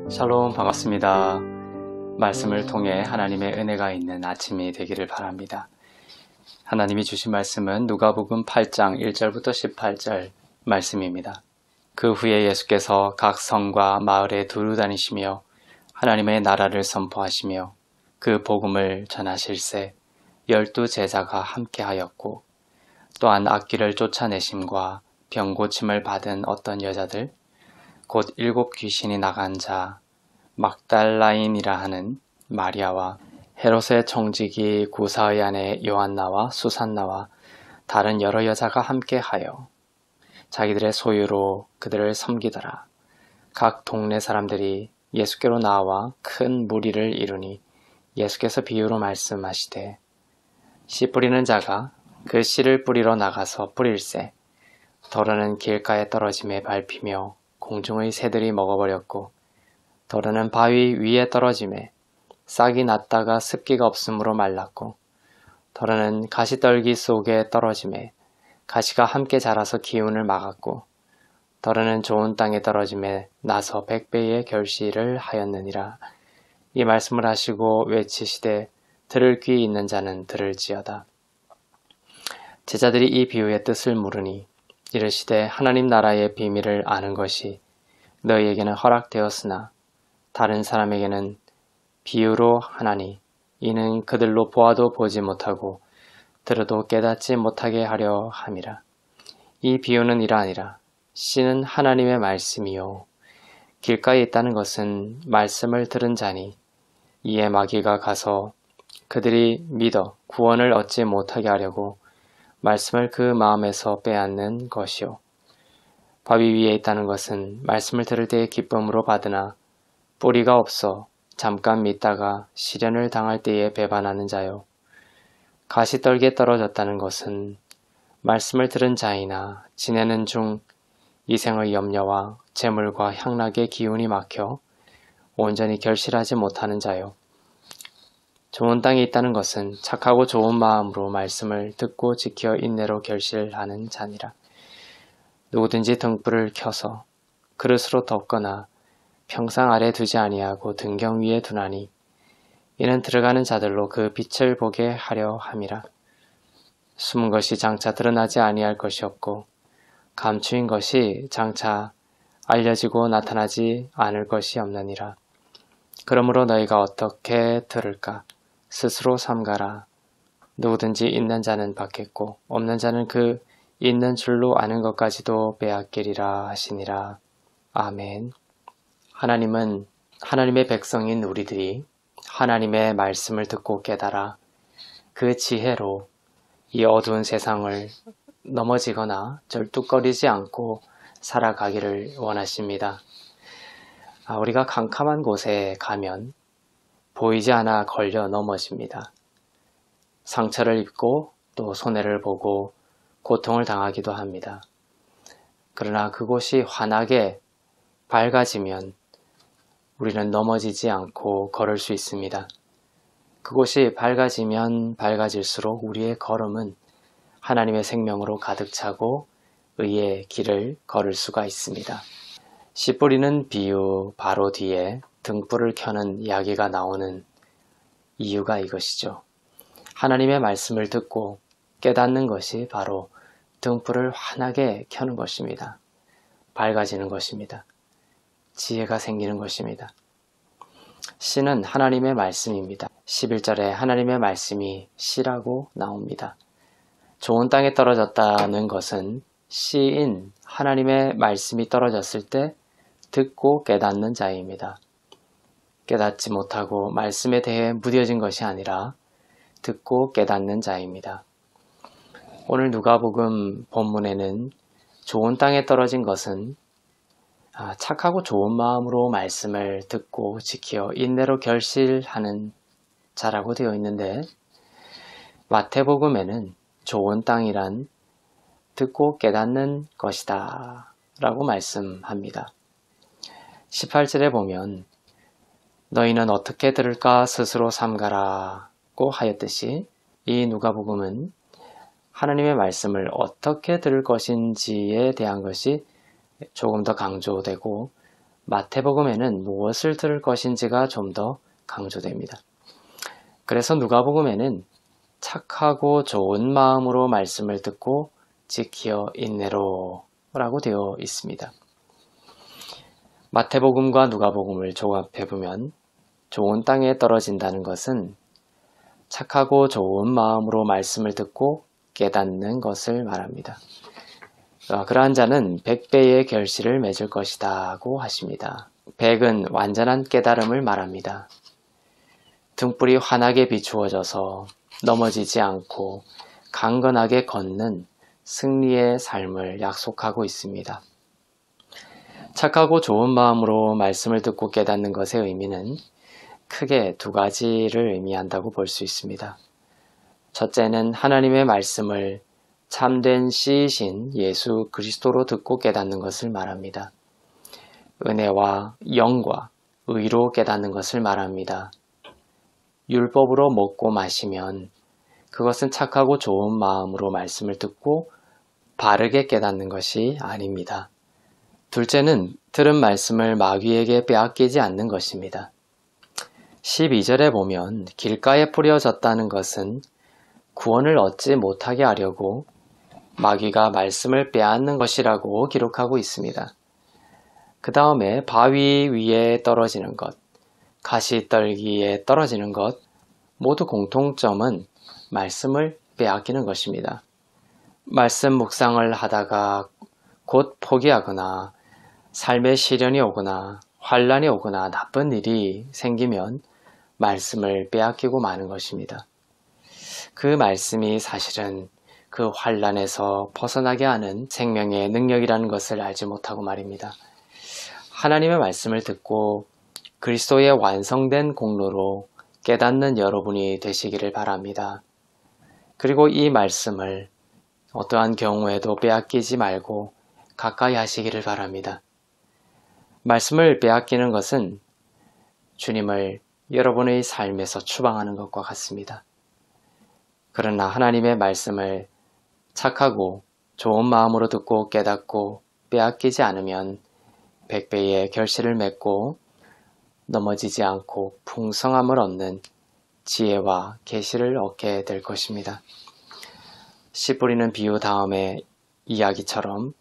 샬롬 반갑습니다. 말씀을 통해 하나님의 은혜가 있는 아침이 되기를 바랍니다. 하나님이 주신 말씀은 누가복음 8장 1절부터 18절 말씀입니다. 그 후에 예수께서 각 성과 마을에 두루 다니시며 하나님의 나라를 선포하시며 그 복음을 전하실세 12 제자가 함께하였고 또한 악귀를 쫓아내심과 병 고침을 받은 어떤 여자들 곧 7 귀신이 나간 자 막달라인이라 하는 마리아와 헤롯의 청지기 구사의 아내 요한나와 수산나와 다른 여러 여자가 함께하여 자기들의 소유로 그들을 섬기더라. 각 동네 사람들이 예수께로 나와 큰 무리를 이루니 예수께서 비유로 말씀하시되 씨 뿌리는 자가 그 씨를 뿌리러 나가서 뿌릴새 더러는 길가에 떨어짐에 밟히며 공중의 새들이 먹어버렸고 더러는 바위 위에 떨어짐에 싹이 났다가 습기가 없으므로 말랐고 더러는 가시떨기 속에 떨어짐에 가시가 함께 자라서 기운을 막았고 더러는 좋은 땅에 떨어짐에 나서 100배의 결실을 하였느니라. 이 말씀을 하시고 외치시되 들을 귀 있는 자는 들을지어다. 제자들이 이 비유의 뜻을 물으니 이르시되 하나님 나라의 비밀을 아는 것이 너희에게는 허락되었으나 다른 사람에게는 비유로 하나니 이는 그들로 보아도 보지 못하고 들어도 깨닫지 못하게 하려 함이라. 이 비유는 이러하니라. 씨는 하나님의 말씀이요 길가에 있다는 것은 말씀을 들은 자니 이에 마귀가 가서 그들이 믿어 구원을 얻지 못하게 하려고 말씀을 그 마음에서 빼앗는 것이요. 바위 위에 있다는 것은 말씀을 들을 때의 기쁨으로 받으나 뿌리가 없어 잠깐 믿다가 시련을 당할 때에 배반하는 자요. 가시떨기에 떨어졌다는 것은 말씀을 들은 자이나 지내는 중 이생의 염려와 재물과 향락의 기운이 막혀 온전히 결실하지 못하는 자요. 좋은 땅에 있다는 것은 착하고 좋은 마음으로 말씀을 듣고 지켜 인내로 결실하는 자니라. 누구든지 등불을 켜서 그릇으로 덮거나 평상 아래 두지 아니하고 등경 위에 두나니 이는 들어가는 자들로 그 빛을 보게 하려 함이라. 숨은 것이 장차 드러나지 아니할 것이 없고 감추인 것이 장차 알려지고 나타나지 않을 것이 없느니라. 그러므로 너희가 어떻게 들을까? 스스로 삼가라. 누구든지 있는 자는 받겠고 없는 자는 그 있는 줄로 아는 것까지도 빼앗기리라 하시니라. 아멘. 하나님은 하나님의 백성인 우리들이 하나님의 말씀을 듣고 깨달아 그 지혜로 이 어두운 세상을 넘어지거나 절뚝거리지 않고 살아가기를 원하십니다. 우리가 캄캄한 곳에 가면 보이지 않아 걸려 넘어집니다. 상처를 입고 또 손해를 보고 고통을 당하기도 합니다. 그러나 그곳이 환하게 밝아지면 우리는 넘어지지 않고 걸을 수 있습니다. 그곳이 밝아지면 밝아질수록 우리의 걸음은 하나님의 생명으로 가득 차고 의의 길을 걸을 수가 있습니다. 씨 뿌리는 비유 바로 뒤에 등불을 켜는 이야기가 나오는 이유가 이것이죠. 하나님의 말씀을 듣고 깨닫는 것이 바로 등불을 환하게 켜는 것입니다. 밝아지는 것입니다. 지혜가 생기는 것입니다. 씨는 하나님의 말씀입니다. 11절에 하나님의 말씀이 씨라고 나옵니다. 좋은 땅에 떨어졌다는 것은 씨인 하나님의 말씀이 떨어졌을 때 듣고 깨닫는 자입니다. 깨닫지 못하고 말씀에 대해 무뎌진 것이 아니라 듣고 깨닫는 자입니다. 오늘 누가복음 본문에는 좋은 땅에 떨어진 것은 착하고 좋은 마음으로 말씀을 듣고 지켜 인내로 결실하는 자라고 되어 있는데 마태복음에는 좋은 땅이란 듣고 깨닫는 것이다 라고 말씀합니다. 18절에 보면 너희는 어떻게 들을까 스스로 삼가라고 하였듯이 이 누가복음은 하나님의 말씀을 어떻게 들을 것인지에 대한 것이 조금 더 강조되고 마태복음에는 무엇을 들을 것인지가 좀 더 강조됩니다. 그래서 누가복음에는 착하고 좋은 마음으로 말씀을 듣고 지키어 인내로 라고 되어 있습니다. 마태복음과 누가복음을 조합해보면 좋은 땅에 떨어진다는 것은 착하고 좋은 마음으로 말씀을 듣고 깨닫는 것을 말합니다. 그러한 자는 100배의 결실을 맺을 것이다고 하십니다. 100은 완전한 깨달음을 말합니다. 등불이 환하게 비추어져서 넘어지지 않고 강건하게 걷는 승리의 삶을 약속하고 있습니다. 착하고 좋은 마음으로 말씀을 듣고 깨닫는 것의 의미는 크게 두 가지를 의미한다고 볼 수 있습니다. 첫째는 하나님의 말씀을 참된 씨이신 예수 그리스도로 듣고 깨닫는 것을 말합니다. 은혜와 영과 의로 깨닫는 것을 말합니다. 율법으로 먹고 마시면 그것은 착하고 좋은 마음으로 말씀을 듣고 바르게 깨닫는 것이 아닙니다. 둘째는 들은 말씀을 마귀에게 빼앗기지 않는 것입니다. 12절에 보면 길가에 뿌려졌다는 것은 구원을 얻지 못하게 하려고 마귀가 말씀을 빼앗는 것이라고 기록하고 있습니다. 그 다음에 바위 위에 떨어지는 것, 가시떨기에 떨어지는 것, 모두 공통점은 말씀을 빼앗기는 것입니다. 말씀 묵상을 하다가 곧 포기하거나 삶에 시련이 오거나 환란이 오거나 나쁜 일이 생기면 말씀을 빼앗기고 마는 것입니다. 그 말씀이 사실은 그 환란에서 벗어나게 하는 생명의 능력이라는 것을 알지 못하고 말입니다. 하나님의 말씀을 듣고 그리스도의 완성된 공로로 깨닫는 여러분이 되시기를 바랍니다. 그리고 이 말씀을 어떠한 경우에도 빼앗기지 말고 가까이 하시기를 바랍니다. 말씀을 빼앗기는 것은 주님을 여러분의 삶에서 추방하는 것과 같습니다. 그러나 하나님의 말씀을 착하고 좋은 마음으로 듣고 깨닫고 빼앗기지 않으면 100배의 결실을 맺고 넘어지지 않고 풍성함을 얻는 지혜와 계시를 얻게 될 것입니다. 씨 뿌리는 비유 다음의 이야기처럼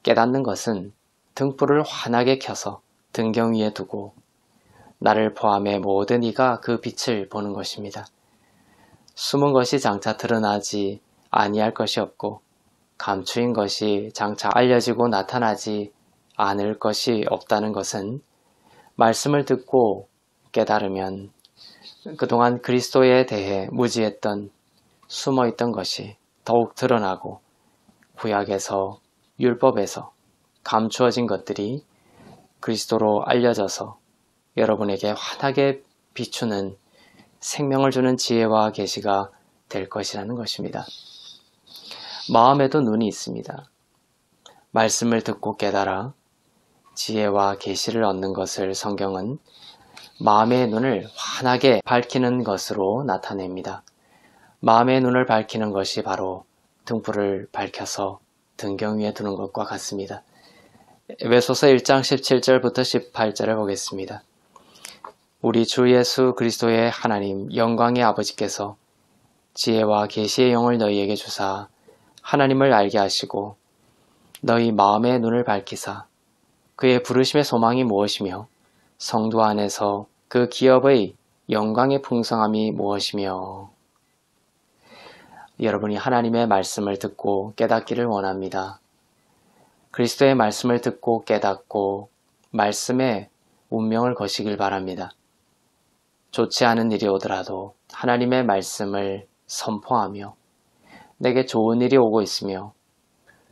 깨닫는 것은 등불을 환하게 켜서 등경 위에 두고 나를 포함해 모든 이가 그 빛을 보는 것입니다. 숨은 것이 장차 드러나지 아니할 것이 없고 감추인 것이 장차 알려지고 나타나지 않을 것이 없다는 것은 말씀을 듣고 깨달으면 그동안 그리스도에 대해 무지했던 숨어있던 것이 더욱 드러나고 구약에서 율법에서 감추어진 것들이 그리스도로 알려져서 여러분에게 환하게 비추는 생명을 주는 지혜와 계시가 될 것이라는 것입니다. 마음에도 눈이 있습니다. 말씀을 듣고 깨달아 지혜와 계시를 얻는 것을 성경은 마음의 눈을 환하게 밝히는 것으로 나타냅니다. 마음의 눈을 밝히는 것이 바로 등불을 밝혀서 등경 위에 두는 것과 같습니다. 에베소서 1장 17절부터 18절을 보겠습니다. 우리 주 예수 그리스도의 하나님 영광의 아버지께서 지혜와 계시의 영을 너희에게 주사 하나님을 알게 하시고 너희 마음의 눈을 밝히사 그의 부르심의 소망이 무엇이며 성도 안에서 그 기업의 영광의 풍성함이 무엇이며. 여러분이 하나님의 말씀을 듣고 깨닫기를 원합니다. 그리스도의 말씀을 듣고 깨닫고 말씀에 운명을 거시길 바랍니다. 좋지 않은 일이 오더라도 하나님의 말씀을 선포하며 내게 좋은 일이 오고 있으며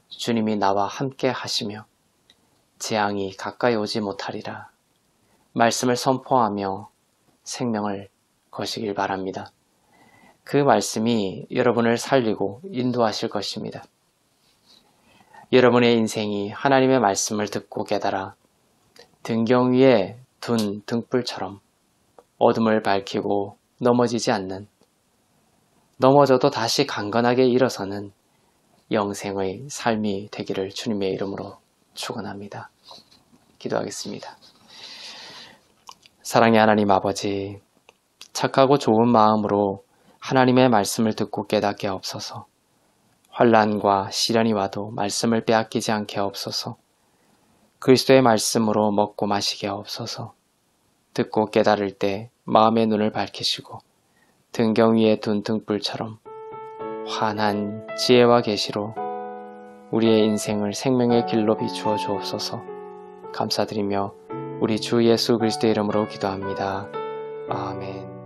주님이 나와 함께 하시며 재앙이 가까이 오지 못하리라. 말씀을 선포하며 생명을 거시길 바랍니다. 그 말씀이 여러분을 살리고 인도하실 것입니다. 여러분의 인생이 하나님의 말씀을 듣고 깨달아 등경 위에 둔 등불처럼 어둠을 밝히고 넘어지지 않는, 넘어져도 다시 강건하게 일어서는 영생의 삶이 되기를 주님의 이름으로 축원합니다. 기도하겠습니다. 사랑의 하나님 아버지, 착하고 좋은 마음으로 하나님의 말씀을 듣고 깨닫게 하옵소서. 환난과 시련이 와도 말씀을 빼앗기지 않게 하옵소서. 그리스도의 말씀으로 먹고 마시게 하옵소서. 듣고 깨달을 때 마음의 눈을 밝히시고 등경 위에 둔 등불처럼 환한 지혜와 계시로 우리의 인생을 생명의 길로 비추어 주옵소서. 감사드리며 우리 주 예수 그리스도의 이름으로 기도합니다. 아멘.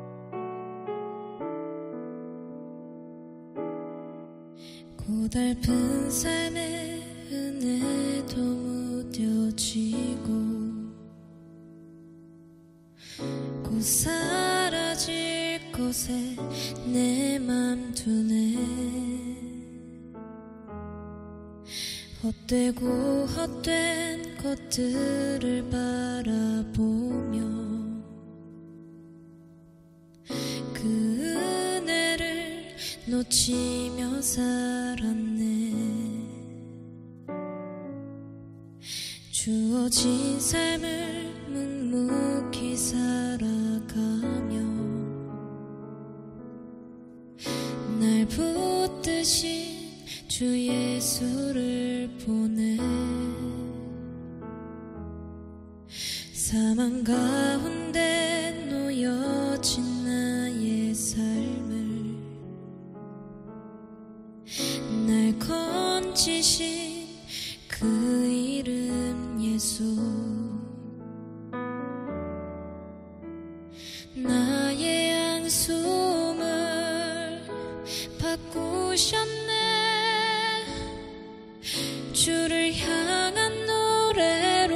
고달픈 삶의 은혜도 무뎌지고 곧 사라질 것에 내 맘 두네. 헛되고 헛된 것들을 바라보며 그 은혜를 놓치며 살았네. 주어진 삶을 묵묵히 살아가며 날 붙드신 주 예수를 보내. 사망 가운데 놓여진 나의 삶을 날 건지신 그 이름 예수. 나의 한숨을 바꾸셨네. 주를 향한 노래로,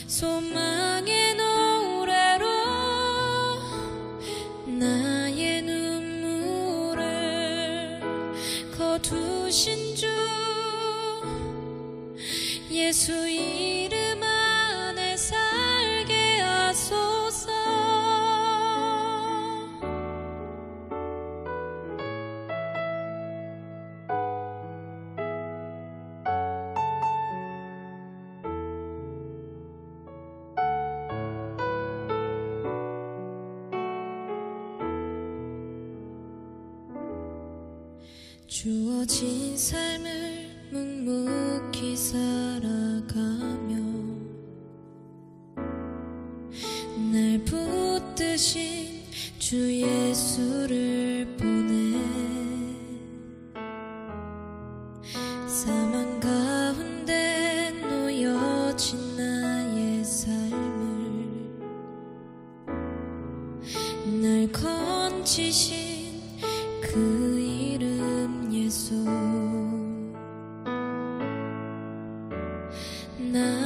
소망의 노래로 나의 눈물을 거두신 주 예수 이름 안에 살게 하소서. 주어진 삶을 묵묵히 살아가며 날 붙드신 주 예수를 보내. 사망 가운데 놓여진 나의 삶을 날 건지신 그 예수. 나